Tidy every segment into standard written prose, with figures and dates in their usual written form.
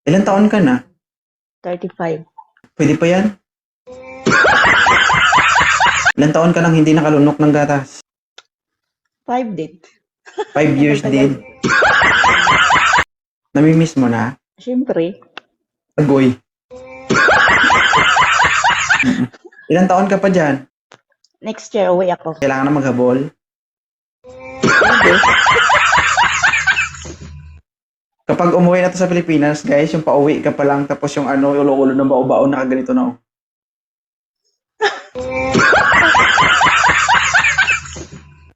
Ilan taon ka na? 35. Pwede pa yan? Ilan taon ka nang hindi nakalunok ng gatas? 5 din. 5 years din. Namimiss mo na? Siyempre, Agoy. Ilan taon ka pa dyan? next year uwi ako. Kailangan na maghabol? Pwede. Kapag umuwi na to sa Pilipinas, guys, yung pauwi ka pa lang, tapos yung ulo-ulo ng bao-bao, nakaganito na, oh.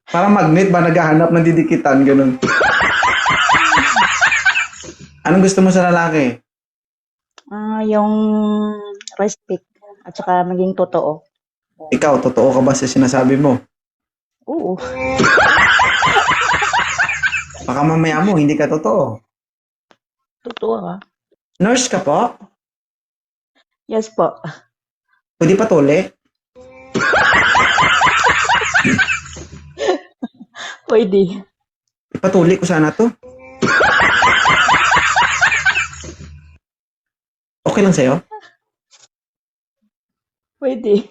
Parang magnet ba, naghahanap ng didikitan, ganun. Anong gusto mo sa lalaki? Yung respect at saka maging totoo. Ikaw, totoo ka ba sa sinasabi mo? Oo. Baka mamaya mo, hindi ka totoo. Totoo ka. Nurse ka po? Yes po. Pwede patuli? Pwede. Ipatuli ko sana to. Okay lang sa'yo? Pwede.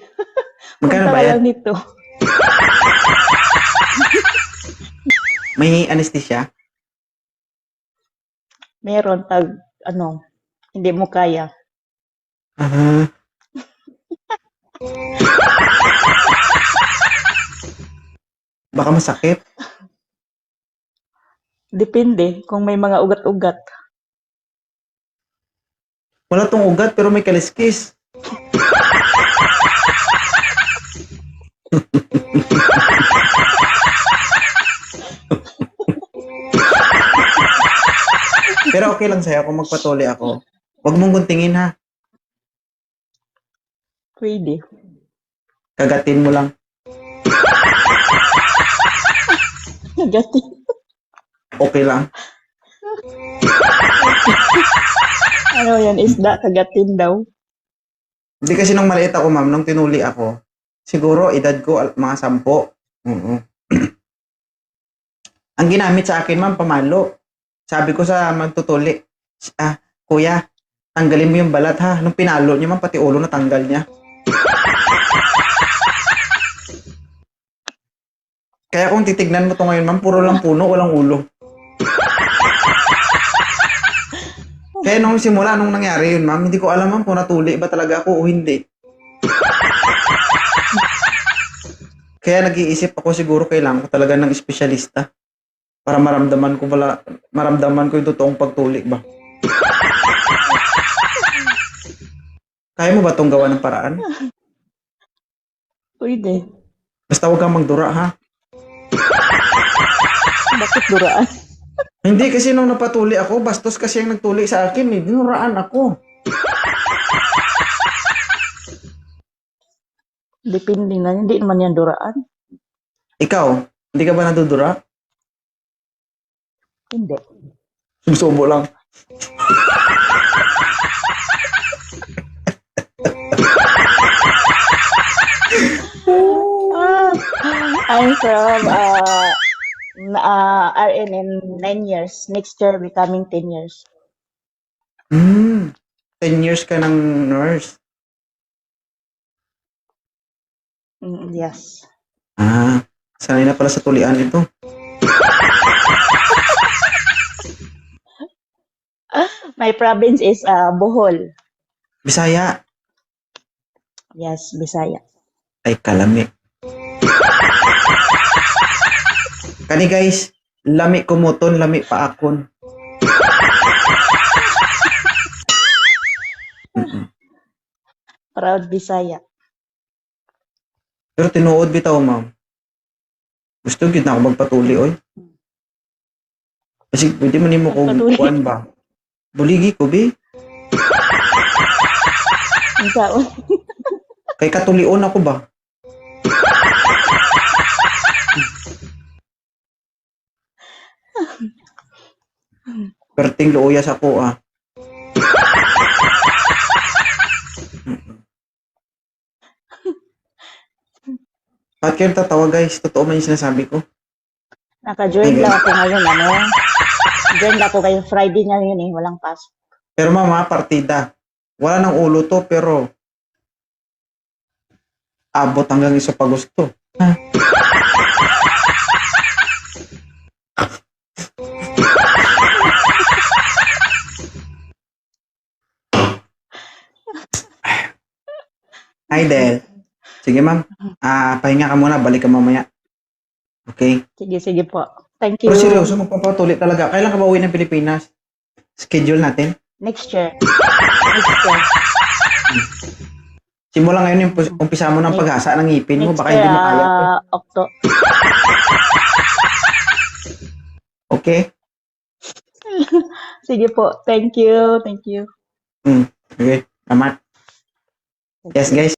Magkano Punta ka bayad? lang dito. May anesthesia? Meron pag, hindi mo kaya. Ah. Baka masakit. Depende kung may mga ugat-ugat. Wala tong ugat pero may kaliskis. Pero okay lang sa'yo kung magpatuli ako. Huwag mong guntingin ha. Pwede. Kagatin mo lang. Gati. Okay lang. Ano yan, isda, kagatin daw. Hindi kasi nung maliit ako, ma'am, nung tinuli ako, siguro edad ko mga 10. Oo. Ang ginamit sa akin, ma'am, pamalo. Sabi ko sa magtutuli, kuya, tanggalin mo yung balat ha. Nung pinalo niya, ma'am, pati ulo natanggal niya. Kaya kung titignan mo to ngayon, ma'am, puro lang puno, walang ulo. Kaya nung simula, nung nangyari yun, ma'am, hindi ko alam, ma'am, kung natuli ba talaga ako o hindi. Kaya nag-iisip ako siguro kailangan ko talaga ng espesyalista para maramdaman ko yung totoong pagtuli ba. Kaya mo ba itong gawa ng paraan? Pwede. Basta huwag kang magdura, ha? Bakit duraan? Hindi kasi nung napatuli ako, bastos kasi ang nagtuli sa akin, eh. Dinuraan ako. Depende na, hindi naman yan duraan. Ikaw, hindi ka ba nadudura? Hindi. Sumusubo lang. I'm from RN in 9 years. Next year, becoming 10 years. 10 years ka ng nurse. Yes. Sanay na pala sa tulian ito. My province is Bohol. Bisaya. Yes, Bisaya. Ay, kalami. Kani guys, lami kumuton, lami paakon. Proud Bisaya. Pero tinuod bitaw, ma'am. Gusto gid na ako magpatuli, oy. Kasi pwede man nimo ko Magpatuli. kuan ba? Buligi ko, be. Ang taon. Kay katulion ako ba? Perting luuyas ako, Bakit kayo tatawa, guys? Totoo man yung sinasabi ko. Naka-join lang ako ngayon, Join lang ako kayo Friday ngayon walang pasok. Pero mama, partida. Wala ng ulo to, pero abot hanggang isa pa gusto. Ha? Hi, Del. Sige, ma'am. Pahinga ka muna. Balik ka mamaya. Okay? Sige po. Thank you. Pero seryoso, magpapatuloy talaga. Kailan ka ba uwi ng Pilipinas? Schedule natin. Next year. Next year. Simula ngayon yung umpisa mo ng pag-asa ng ngipin mo. Next Baka year, hindi mo kaya to. Okay? Sige po. Thank you. Thank you. Okay. Salamat. Yes, guys.